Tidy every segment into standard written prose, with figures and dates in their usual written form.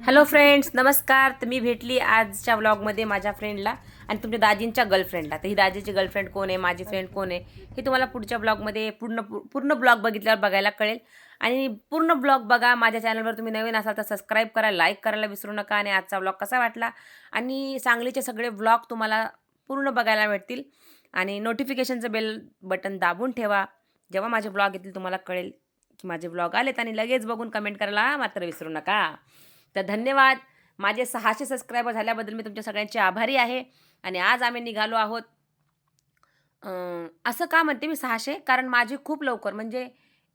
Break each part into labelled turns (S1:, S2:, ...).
S1: Hello friends, नमस्कार. तर मी भेटली आजच्या व्लॉगमध्ये माझ्या फ्रेंडला आणि तुमच्या दाजींच्या गर्लफ्रेंडला. तर ही दाजीची गर्लफ्रेंड कोण आहे, माझी फ्रेंड कोण आहे, हे तुम्हाला पुढच्या ब्लॉगमध्ये पूर्ण ब्लॉग बघितल्यावर बघायला कळेल. आणि पूर्ण ब्लॉग बघा. माझ्या चॅनलवर तुम्ही नवीन असाल तर सबस्क्राईब करा, लाईक करायला विसरू नका. आणि आजचा ब्लॉग कसा वाटला आणि सांगलीचे सगळे ब्लॉग तुम्हाला पूर्ण बघायला भेटतील. आणि नोटिफिकेशनचं बेल बटन दाबून ठेवा. जेव्हा माझे ब्लॉग येतील तुम्हाला कळेल की माझे ब्लॉग आलेत. आणि लगेच बघून कमेंट करायला मात्र विसरू नका. तर धन्यवाद. माझे 600 सबस्क्रायबर झाल्याबद्दल मी तुमच्या सगळ्यांची आभारी आहे. आणि आज आम्ही निघालो आहोत. असं का म्हणते मी 600? कारण माझे खूप लवकर म्हणजे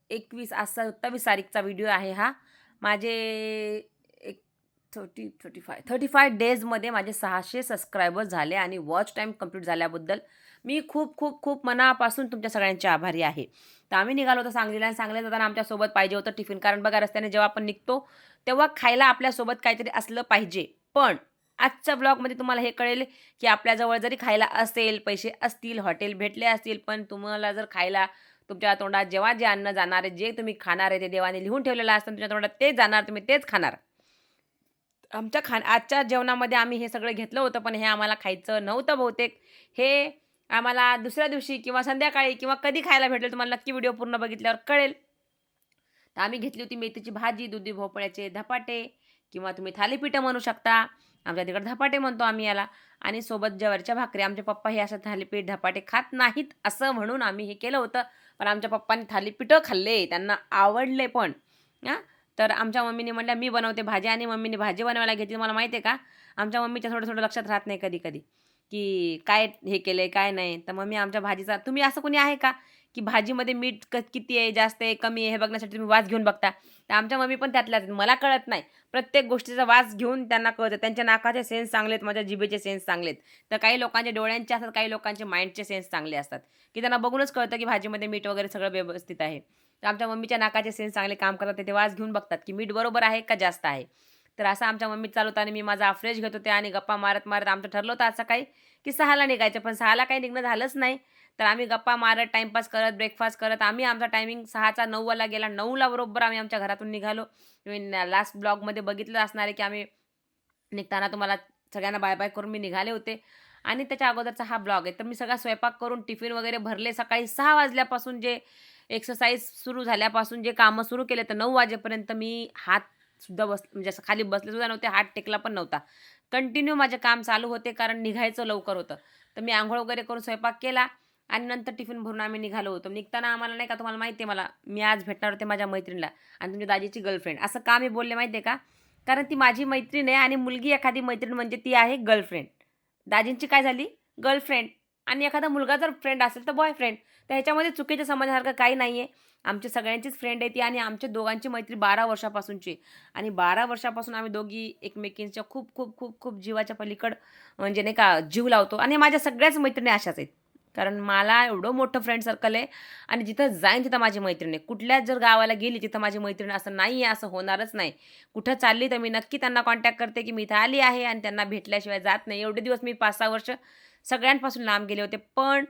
S1: 21 आज 27 तारीखचा व्हिडिओ आहे हा. माझे एक 35 डेजमध्ये माझे 600 सबस्क्रायबर झाले. आणि वॉच टाईम कंप्लीट झाल्याबद्दल मी खूप खूप खूप मनापासून तुमच्या सगळ्यांची आभारी आहे. तर आम्ही निघालो होतो सांगलीला. आणि सांगलीला जाताना आमच्यासोबत पाहिजे होतं टिफिन. कारण बघा, रस्त्याने जेव्हा आपण निघतो तेव्हा खायला आपल्यासोबत काहीतरी असलं पाहिजे. पण आजच्या ब्लॉगमध्ये तुम्हाला हे कळेल की आपल्याजवळ जरी खायला असेल, पैसे असतील, हॉटेल भेटले असतील, पण तुम्हाला जर खायला तुमच्या तोंडात जेव्हा जे अन्न जाणार आहे, जे तुम्ही खाणार आहे, ते देवाने लिहून ठेवलेलं असतं, तुमच्या तोंडात तेच जाणार, तुम्ही तेच खाणार. आजच्या जेवणामध्ये आम्ही हे सगळं घेतलं होतं, पण हे आम्हाला खायचं नव्हतं बहुतेक. हे आम्हाला दुसऱ्या दिवशी किंवा संध्याकाळी किंवा कधी खायला भेटेल तुम्हाला नक्की व्हिडिओ पूर्ण बघितल्यावर कळेल. तर आम्ही घेतली होती मेथीची भाजी, दुधी भोपळ्याचे धपाटे किंवा तुम्ही थालीपीठं म्हणू शकता. आमच्या तिकडे धपाटे म्हणतो आम्ही याला. आणि सोबत ज्वारीच्या भाकरी. आमचे पप्पा हे असं थालीपीठ धपाटे खात नाहीत असं म्हणून आम्ही हे केलं होतं. पण आमच्या पप्पांनी थालीपीठं खाल्ले, त्यांना आवडले पण. हां. तर आमच्या मम्मीने म्हणल्या मी बनवते भाजी, आणि मम्मीने भाजी बनवायला घेतली. मला माहिती आहे का, आमच्या मम्मीच्या थोडं थोडं लक्षात राहत नाही कधी कधी की काय हे केलंय काय नाही. तर मम्मी आमच्या भाजीचा, तुम्ही असं कोणी आहे का की भाजीमध्ये मीठ किती आहे, जास्त आहे, कमी आहे, हे बघण्यासाठी तुम्ही वास घेऊन बघता. तर आमच्या मम्मी पण त्यातल्याच आहेत. मला कळत नाही. प्रत्येक गोष्टीचा वास घेऊन त्यांना कळतं. त्यांच्या नाकाचे सेन्स चांगले आहेत, माझ्या जिभेचे सेन्स चांगले आहेत. तर काही लोकांचे डोळ्यांचे असतात, काही लोकांचे माइंडचे सेन्स चांगले असतात, की त्यांना बघूनच कळतं की भाजीमध्ये मीठ वगैरे सगळं व्यवस्थित आहे. तर आमच्या मम्मीच्या नाकाचे सेन्स चांगले काम करतात. ते वास घेऊन बघतात की मीठ बरोबर आहे का जास्त आहे. तर असं आमच्या मम्मीत चालू होतं. आणि मी माझा फ्रेश घेत होते आणि गप्पा मारत मारत आमचं ठरलं होतं आज सकाळी की 6ला निघायचं, पण 6ला काही निघणं झालंच नाही. तर आम्ही गप्पा मारत, टाईमपास करत, ब्रेकफास्ट करत आम्ही आमचा टायमिंग 6चा 9वाला गेला. 9ला बरोबर आम्ही आमच्या घरातून निघालो. तुम्ही लास्ट ब्लॉगमध्ये बघितलं असणार आहे की आम्ही निघताना तुम्हाला सगळ्यांना बाय बाय करून मी निघाले होते. आणि त्याच्या अगोदरचा हा ब्लॉग आहे. तर मी सगळा स्वयंपाक करून टिफिन वगैरे भरले. सकाळी 6 वाजल्यापासून जे एक्सरसाइज सुरू झाल्यापासून जे कामं सुरू केले, तर 9 वाजेपर्यंत मी हातसुद्धा म्हणजे असं खाली बसलेसुद्धा नव्हते, हात टेकला पण नव्हता. कंटिन्यू माझे काम चालू होते, कारण निघायचं लवकर होतं. तर मी अंघोळ वगैरे करून स्वयंपाक केला आणि नंतर टिफिन भरून आम्ही निघालो होतो. निघताना आम्हाला नाही का, तुम्हाला माहिती आहे मी आज भेटणार होते माझ्या मैत्रिणीला आणि तुमच्या दाजीची गर्लफ्रेंड. असं का मी बोलले माहिती आहे का? कारण ती माझी मैत्रीण आहे आणि मुलगी एखादी मैत्रीण म्हणजे ती आहे गर्लफ्रेंड. दाजींची काय झाली? गर्लफ्रेंड. आणि एखादा मुलगा जर फ्रेंड असेल तर बॉयफ्रेंड. तर ह्याच्यामध्ये चुकीच्या समजण्यासारखं काही नाही आहे. आमची सगळ्यांचीच फ्रेंड आहे ती. आणि आमच्या दोघांची मैत्री 12 वर्षापासूनची. आणि 12 वर्षापासून आम्ही दोघी एकमेकींच्या खूप खूप खूप खूप जीवाच्या पलीकडं म्हणजे नाही का जीव लावतो. आणि माझ्या सगळ्याच मैत्रिणी अशाच आहेत. कारण मला एवढं मोठं फ्रेंड सर्कल आहे. आणि जिथं जाईन तिथं माझी मैत्रीण आहे. कुठल्याच जर गावाला गेली तिथं माझी मैत्रीण, असं नाही आहे, असं होणारच नाही. कुठं चालली तर मी नक्की त्यांना कॉन्टॅक्ट करते की मी इथं आली आहे, आणि त्यांना भेटल्याशिवाय जात नाही. एवढे दिवस मी 5-6 वर्ष सगळ्यांपासून लांब गेले होते. पण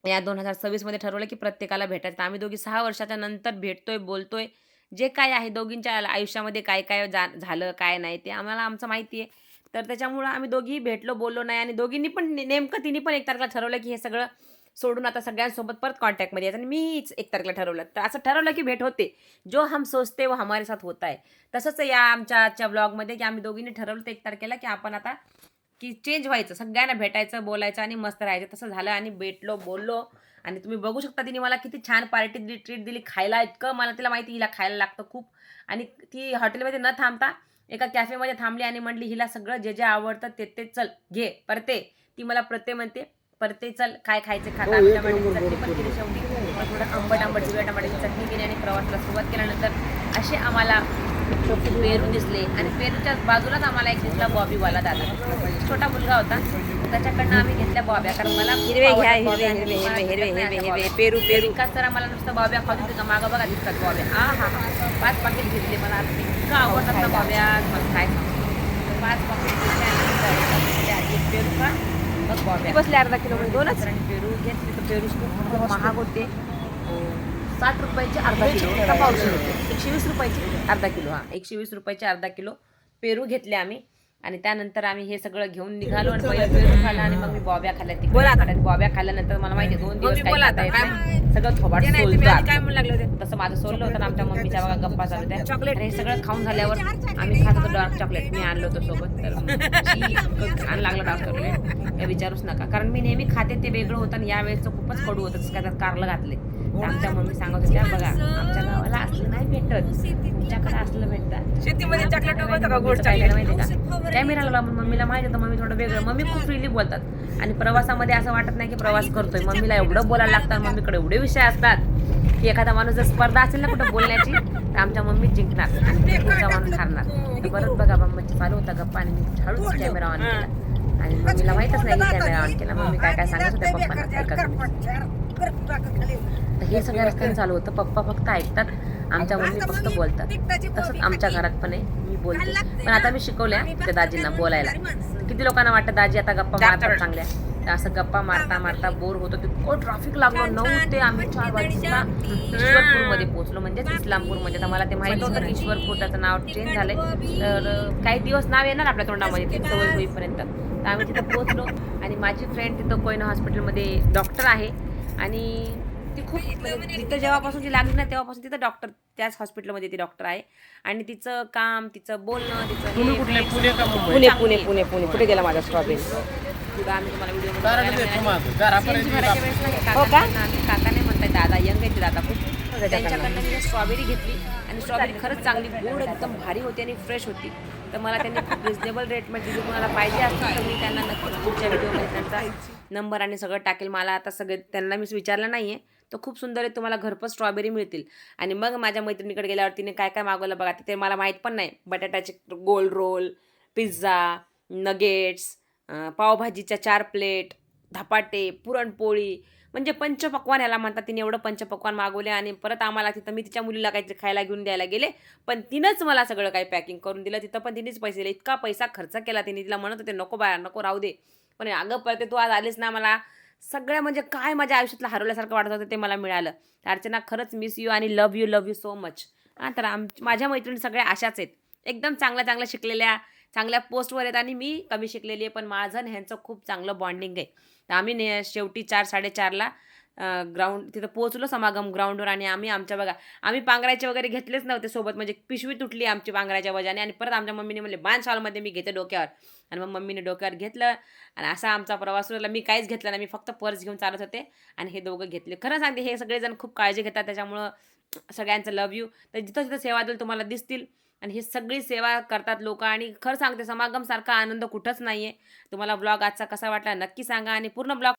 S1: या 2026 मध्ये ठरवलं की प्रत्येकाला भेटायचं. आम्ही दोघी 6 वर्षाच्या नंतर भेटतोय, बोलतोय. जे काय आहे दोघींच्या आयुष्यामध्ये काय काय झालं, काय नाही ते आम्हाला आमचं माहिती आहे. तर त्याच्यामुळं आम्ही दोघीही भेटलो, बोललो नाही. आणि दोघींनी पण नेमकं तिने पण 1 तारखेला ठरवलं की हे सगळं सोडून आता सगळ्यांसोबत परत कॉन्टॅक्टमध्ये यायचं. आणि मीच 1 तारखेला ठरवलं. तर असं ठरवलं की भेट होते. जो हम सोचते वो हमारे साथ होता है. तसंच या आमच्या आजच्या ब्लॉगमध्ये की आम्ही दोघींनी ठरवलं होतं 1 तारखेला की आपण आता की चेंज व्हायचं, सगळ्यांना भेटायचं, बोलायचं आणि मस्त राहायचं. तसं झालं आणि भेटलो, बोललो. आणि तुम्ही बघू शकता तिने मला किती छान पार्टी दिली, ट्रीट दिली खायला. इतकं मला तिला माहिती हिला खायला लागतं खूप. आणि ती हॉटेलमध्ये न थांबता एका कॅफेमध्ये थांबली आणि म्हणली हिला सगळं जे जे आवडतं ते ते चल घे परते. ती मला परते म्हणते. परते चल काय खायचं खाता. आम्ही टमाट्याची चटणी पण केली शेवटी. मग थोडं आंबट आंबट हिरव्या टमाट्याची चटणी केली आणि प्रवासाला सुरुवात केल्यानंतर असे आम्हाला पेरू दिसले. आणि पेरूच्या बाजूलाच आम्हाला एक दिसला बॉबीवाला दादा. छोटा मुलगा होता. त्याच्याकडनं आम्ही घेतल्या बॉब्या, कारण मला
S2: हिरवे घ्या, हिरवे हिरवे हिरवे हिरवे हिरवे हिरवे पेरू पेरू.
S1: विकास सर मला नुसतं बॉब्या खाऊ देते का, मागं बघा दिसतात बॉब्या. हा 5 पाकिट घेतले. मला आता इतकं आवडतात ना बॉब्या, मला काय सांगू. 5 पाकिट घेतले आणि एक पेरू खा बघ बॉब्या
S2: बसले अर्धा किलो म्हणजे 2च.
S1: आणि पेरू घेतले. तर पेरू खूप महाग होते. 60 रुपयाचे अर्धा किलो का पावशे होते. 120 रुपयाचे अर्धा किलो. 120 रुपयाचे अर्धा किलो पेरू घेतले आम्ही आणि त्यानंतर आम्ही हे सगळं घेऊन निघालो आणि पहिलं पेरू खाल्ला आणि मग मी बॉब्या खाल्ल्या
S2: बोला आता.
S1: तिकडे बॉब्या खाल्ल्यानंतर मला माहिती 2 दिवस काही
S2: बोला
S1: खाता
S2: आता,
S1: येत
S2: काय
S1: नाही. सगळं थोबाड
S2: ते नाही, तुम्ही
S1: सोलतं
S2: आधी काय
S1: आता.
S2: म्हणू लागले होते?
S1: तसं माझं सोडलं होतं आणि आमच्या मम्मीच्या बघा गप्पा चालू होत्या
S2: चॉकलेट.
S1: आणि हे सगळं खाऊन झाल्यावर आम्ही खात होतो डार्क चॉकलेट. मी आणलं होतं सोबत तर छान लागलं डार्क चॉकलेट काय विचारूच नका. कारण मी नेहमी खाते ते वेगळं होतं आणि यावेळेचं खूपच कडू होतं. काय त्यात कारलं घातले. तर आमच्या मम्मी सांगत होत्या बघा आमच्या गावाला असलं नाही भेटत, तुमच्याकडे असलं भेटतं.
S2: शेतीमध्ये चॉकलेट उगवतं का गोड
S1: मम्मीचं काय झालं
S2: चॉकलेट?
S1: माहिती का, कॅमेराला लावून मम्मीला माहिती होतं मम्मी थोडं वेगळं. मम्मी खूप फ्रीली बोलतात आणि प्रवासामध्ये असं वाटत नाही की प्रवास करतोय. मम्मीला एवढं बोलायला लागतं, मम्मीकडे एवढे विषय असतात की एखादा माणूस जर स्पर्धा असेल ना कुठं बोलण्याची तर आमच्या मम्मी जिंकणार आणि पुढचा माणूस हारणार. तर परत बघा मम्मीची चालू होता गप्पा आणि मी हळूच कॅमेरा ऑन केला आणि मम्मीला माहीतच नाही की कॅमेरा ऑन केला. मम्मी काय काय सांगत होत्या पप्पांना ऐका. तर हे सगळ्या रस्त्याने चालू होतं. पप्पा फक्त ऐकतात, आमच्या मम्मी फक्त बोलतात. तसंच आमच्या घरात पण आहे, मी बोलते. पण आता मी शिकवल्या त्या दाजींना बोलायला. किती लोकांना वाटतं दाजी आता गप्पा मारतात चांगल्या, तर असं गप्पा मारता मारता बोर होतो. तितकं ट्रॅफिक लागलो 9 ते आम्ही 4 वाजता ईश्वरपूरमध्ये पोहोचलो, म्हणजेच इस्लामपूरमध्ये. तर मला ते माहित होतं की ईश्वरपूर त्याचं नाव चेंज झालंय, तर काही दिवस नाव येणार आपल्या तोंडामध्ये ती सवय होईपर्यंत. तर आम्ही तिथं पोहोचलो आणि माझी फ्रेंड तिथं कोयना हॉस्पिटलमध्ये डॉक्टर आहे आणि ती खूप म्हणजे तिथं जेव्हापासून ती लागली ना तेव्हापासून तिथं डॉक्टर त्याच हॉस्पिटलमध्ये ती डॉक्टर आहे आणि तिचं काम, तिचं बोलणं, तिचं हे
S3: पुणे कुठले, पुणे का मुंबई?
S2: पुणे पुणे पुणे पुणे कुठे गेला माझा स्ट्रॉबेरी?
S1: पुढं आम्ही तुम्हाला व्हिडिओ
S3: दाराकडे येतो माझं. घरापर्यंत
S1: भरायच्या वेळेस नाही
S2: हो का?
S1: काकाने म्हणताय दादा यंग आहे ते दादा खूप. त्यांच्याकडनं मी स्ट्रॉबेरी घेतली आणि स्ट्रॉबेरी खरंच चांगली गोड एकदम भारी होती आणि फ्रेश होती. तर मला त्यांनी खूप रिजनेबल रेटमध्ये दिली. कोणाला पाहिजे असतील तर मी त्यांना नक्की पुढच्या व्हिडिओमध्ये त्यांचा नंबर आणि सगळं टाकेल. मला आता सगळे त्यांना मी विचारलं नाही आहे. तर खूप सुंदर आहे, तुम्हाला घरपोच स्ट्रॉबेरी मिळतील. आणि मग माझ्या मैत्रिणीकडे गेल्यावर तिने काय काय मागवलं बघा, ते मला माहीत पण नाही. बटाट्याचे गोल रोल, पिझ्झा, नगेट्स, पावभाजीच्या 4 प्लेट, धपाटे, पुरणपोळी, म्हणजे पंचपक्वान याला म्हणतात. तिने एवढं पंचपक्वान मागवले आणि परत आम्हाला तिथं मी तिच्या मुलीला काहीतरी खायला घेऊन द्यायला गेले, पण तिनंच मला सगळं काही पॅकिंग करून दिलं. तिथं पण तिनेच पैसे दिले. इतका पैसा खर्च केला तिने. तिला म्हणत होते नको बाया नको राहू दे, पण अगं परत तू आज आलीस ना, मला सगळ्या म्हणजे काय माझ्या आयुष्यातलं हरवल्यासारखं वाटत होतं ते मला मिळालं. तर अर्चना खरंच मिस यू आणि लव्ह यू सो मच. हां, तर माझ्या मैत्रिणी सगळ्या अशाच आहेत, एकदम चांगल्या चांगल्या शिकलेल्या, चांगल्या पोस्टवर आहेत आणि मी कमी शिकलेली आहे, पण माझं आणि ह्यांचं खूप चांगलं बॉन्डिंग आहे. तर आम्ही शेवटी 4-4:30ला ग्राउंड तिथं पोहोचलो समागम ग्राउंडवर आणि आमच्या बघा आम्ही पांघरायचे वगैरे घेतलेच नव्हते सोबत, म्हणजे पिशवी तुटली आमची पांघरायच्या वजाने आणि परत आमच्या मम्मीने म्हणले बांध शॉलमध्ये मी घेते डोक्यावर आणि मग मम्मीने डोक्यावर घेतलं आणि असा आमचा प्रवास सुरू झाला. मी काहीच घेतलं नाही, मी फक्त पर्स घेऊन चालत होते आणि हे दोघं घेतले. खरं सांगते हे सगळेजण खूप काळजी घेतात, त्याच्यामुळं सगळ्यांचं लव्ह यू. तर जिथं जिथं सेवा दल तुम्हाला दिसतील आणि हे सगळी सेवा करतात लोक आणि खरं सांगते समागमसारखा आनंद कुठंच नाही आहे. तुम्हाला ब्लॉग आजचा कसा वाटला नक्की सांगा आणि पूर्ण ब्लॉग